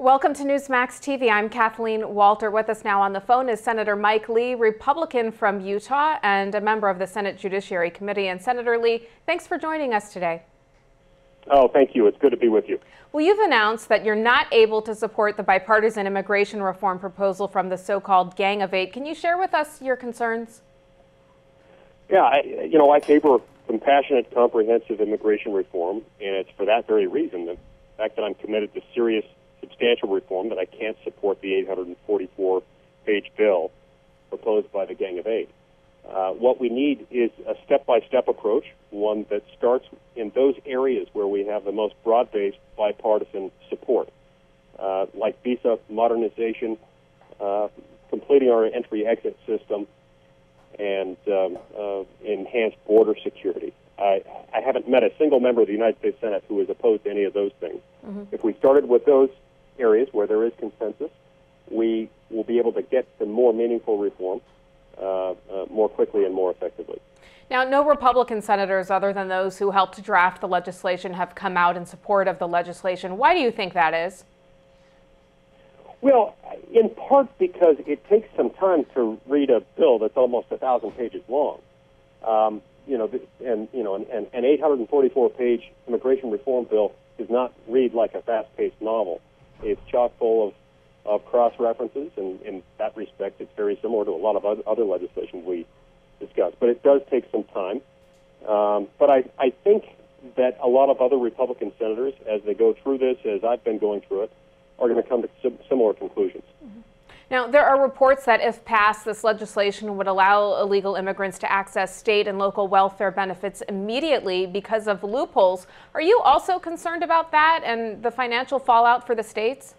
Welcome to Newsmax TV. I'm Kathleen Walter. With us now on the phone is Senator Mike Lee, Republican from Utah and a member of the Senate Judiciary Committee. And Senator Lee, thanks for joining us today. Oh, thank you. It's good to be with you. Well, you've announced that you're not able to support the bipartisan immigration reform proposal from the so-called Gang of Eight. Can you share with us your concerns? Yeah, I favor compassionate, comprehensive immigration reform, and it's for that very reason, the fact that I'm committed to serious, substantial reform, that I can't support the 844-page bill proposed by the Gang of Eight. What we need is a step-by-step approach, one that starts in those areas where we have the most broad-based bipartisan support, like visa modernization, completing our entry-exit system, and enhanced border security. I haven't met a single member of the United States Senate who is opposed to any of those things. If we started with those areas where there is consensus, we will be able to get to more meaningful reform more quickly and more effectively. Now, no Republican senators other than those who helped draft the legislation have come out in support of the legislation. Why do you think that is? Well, in part because it takes some time to read a bill that's almost 1,000 pages long. An 844-page immigration reform bill does not read like a fast-paced novel. It's chock full of cross-references, and in that respect, it's very similar to a lot of other legislation we discuss. But it does take some time. But I think that a lot of other Republican senators, as they go through this, as I've been going through it, are going to come to similar conclusions. Now, there are reports that if passed, this legislation would allow illegal immigrants to access state and local welfare benefits immediately because of loopholes. Are you also concerned about that and the financial fallout for the states?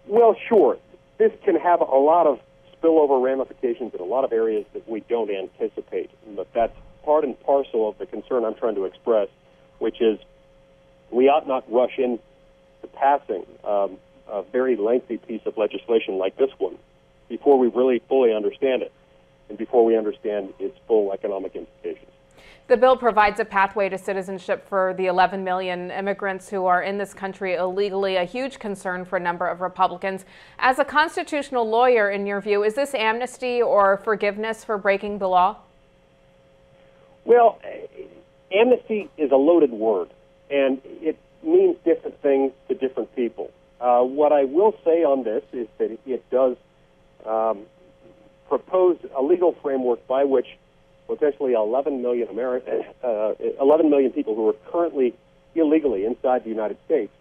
Well, sure. This can have a lot of spillover ramifications in a lot of areas that we don't anticipate. But that's part and parcel of the concern I'm trying to express, which is we ought not rush in to passing a very lengthy piece of legislation like this one before we really fully understand it and before we understand its full economic implications. The bill provides a pathway to citizenship for the 11 million immigrants who are in this country illegally, a huge concern for a number of Republicans. As a constitutional lawyer, in your view, is this amnesty or forgiveness for breaking the law? Well, amnesty is a loaded word, and it means different things to different people. What I will say on this is that it does propose a legal framework by which potentially 11 million people who are currently illegally inside the United States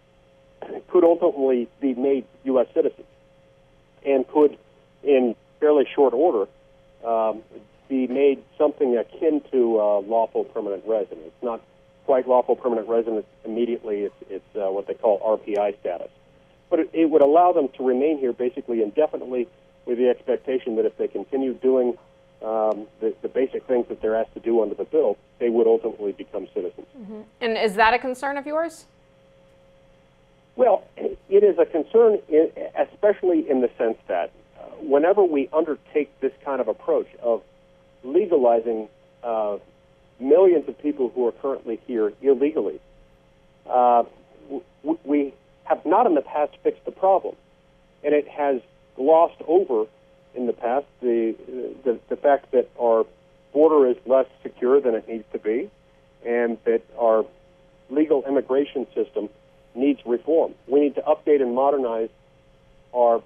could ultimately be made U.S. citizens and could, in fairly short order, be made something akin to lawful permanent resident. It's not quite lawful permanent resident immediately. It's what they call RPI status. But it would allow them to remain here basically indefinitely with the expectation that if they continue doing the basic things that they're asked to do under the bill, they would ultimately become citizens. And is that a concern of yours? Well, it is a concern, especially in the sense that whenever we undertake this kind of approach of legalizing millions of people who are currently here illegally, we have not in the past fixed the problem, and it has glossed over in the past the fact that our border is less secure than it needs to be, and that our legal immigration system needs reform. We need to update and modernize our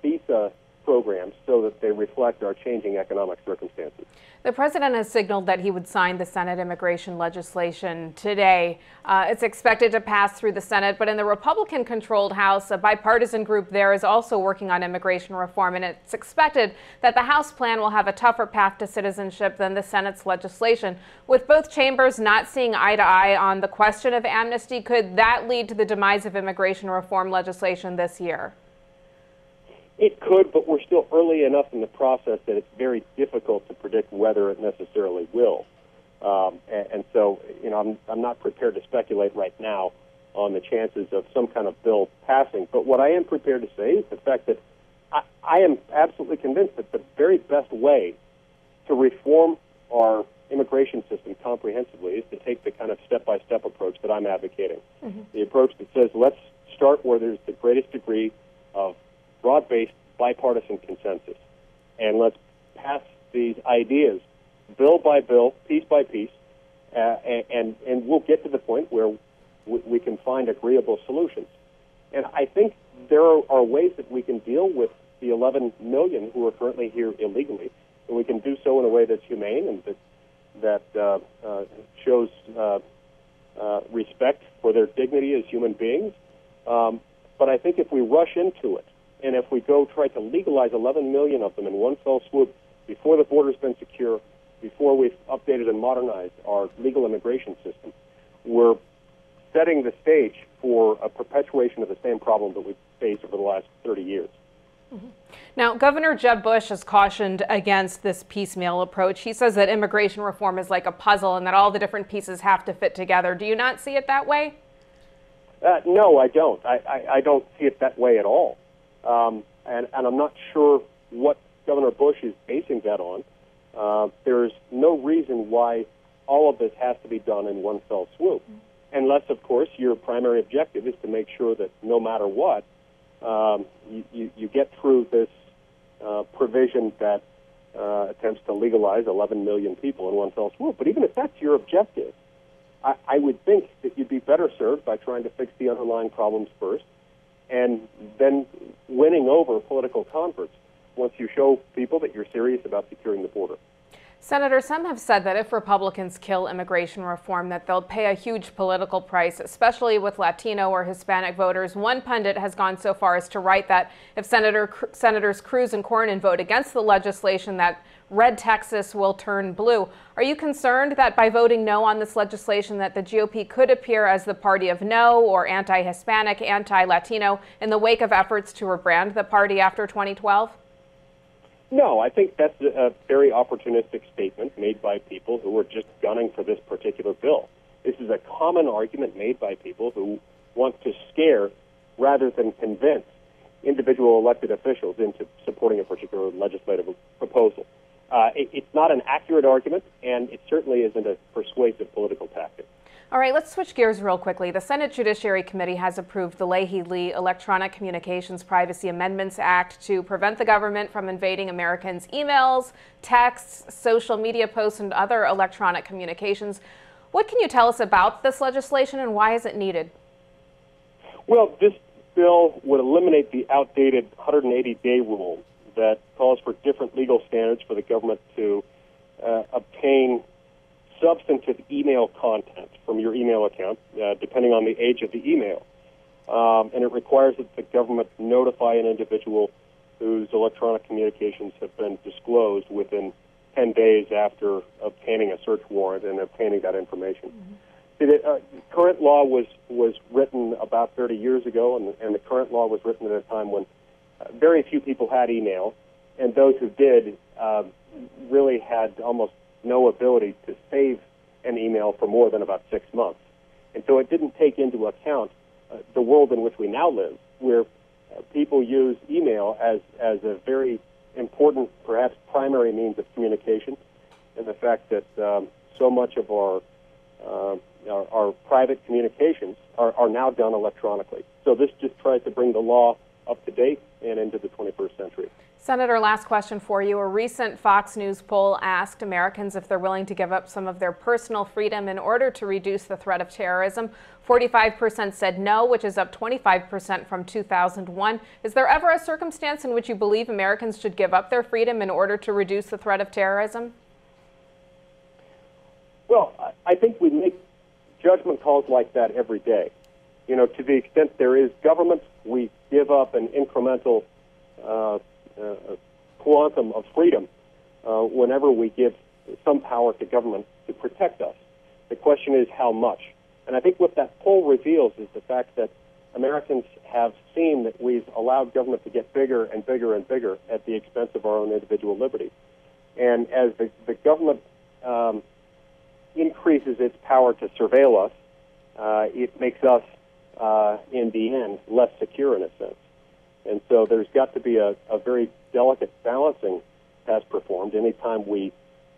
visa programs so that they reflect our changing economic circumstances. The president has signaled that he would sign the Senate immigration legislation today. It's expected to pass through the Senate, but in the Republican-controlled House, a bipartisan group there is also working on immigration reform, and it's expected that the House plan will have a tougher path to citizenship than the Senate's legislation. With both chambers not seeing eye to eye on the question of amnesty, could that lead to the demise of immigration reform legislation this year? It could, but we're still early enough in the process that it's very difficult to predict whether it necessarily will. And so, I'm not prepared to speculate right now on the chances of some kind of bill passing. But what I am prepared to say is the fact that I am absolutely convinced that the very best way to reform our immigration system comprehensively is to take the kind of step-by-step approach that I'm advocating. The approach that says let's where there's the greatest degree of broad-based bipartisan consensus. And let's pass these ideas bill by bill, piece by piece, and we'll get to the point where we can find agreeable solutions. And I think there are ways that we can deal with the 11 million who are currently here illegally, and we can do so in a way that's humane and that shows respect for their dignity as human beings. But I think if we rush into it, and if we go try to legalize 11 million of them in one fell swoop before the border's been secure, before we've updated and modernized our legal immigration system, we're setting the stage for a perpetuation of the same problem that we've faced over the last 30 years. Mm-hmm. Now, Governor Jeb Bush has cautioned against this piecemeal approach. He says that immigration reform is like a puzzle and that all the different pieces have to fit together. Do you not see it that way? No, I don't. I don't see it that way at all. And I'm not sure what Governor Bush is basing that on. There's no reason why all of this has to be done in one fell swoop. Unless, of course, your primary objective is to make sure that no matter what, you get through this provision that attempts to legalize 11 million people in one fell swoop. But even if that's your objective, I would think that you'd be better served by trying to fix the underlying problems first and then winning over political converts once you show people that you're serious about securing the border. Senator, some have said that if Republicans kill immigration reform, that they'll pay a huge political price, especially with Latino or Hispanic voters. One pundit has gone so far as to write that if Senators Cruz and Cornyn vote against the legislation, that red Texas will turn blue. Are you concerned that by voting no on this legislation that the GOP could appear as the party of no or anti-Hispanic, anti-Latino in the wake of efforts to rebrand the party after 2012? No, I think that's a very opportunistic statement made by people who are just gunning for this particular bill. This is a common argument made by people who want to scare rather than convince individual elected officials into supporting a particular legislative proposal. It's not an accurate argument, and it certainly isn't a persuasive political tactic. All right, let's switch gears real quickly. The Senate Judiciary Committee has approved the Leahy-Lee Electronic Communications Privacy Amendments Act to prevent the government from invading Americans' emails, texts, social media posts, and other electronic communications. What can you tell us about this legislation and why is it needed? Well, this bill would eliminate the outdated 180-day rule that calls for different legal standards for the government to obtain substantive email content from your email account, depending on the age of the email. And it requires that the government notify an individual whose electronic communications have been disclosed within 10 days after obtaining a search warrant and obtaining that information. Mm-hmm. The current law was written about 30 years ago, and the current law was written at a time when very few people had email, and those who did really had almost no ability to save an email for more than about 6 months. And so it didn't take into account the world in which we now live, where people use email as a very important, perhaps primary means of communication, and the fact that so much of our private communications are now done electronically. So this just tries to bring the law up to date and into the 21st century. Senator, last question for you. A recent Fox News poll asked Americans if they're willing to give up some of their personal freedom in order to reduce the threat of terrorism. 45% said no, which is up 25% from 2001. Is there ever a circumstance in which you believe Americans should give up their freedom in order to reduce the threat of terrorism? Well, I think we make judgment calls like that every day. You know, to the extent there is government, we give up an incremental quantum of freedom whenever we give some power to government to protect us. The question is how much. And I think what that poll reveals is the fact that Americans have seen that we've allowed government to get bigger and bigger and bigger at the expense of our own individual liberty. And as the government increases its power to surveil us, it makes us, in the end, less secure in a sense. And so there's got to be a very delicate balancing that's performed anytime we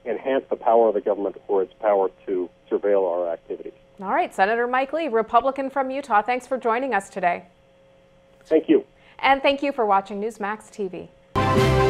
enhance the power of the government or its power to surveil our activities. All right, Senator Mike Lee, Republican from Utah, thanks for joining us today. Thank you. And thank you for watching Newsmax TV.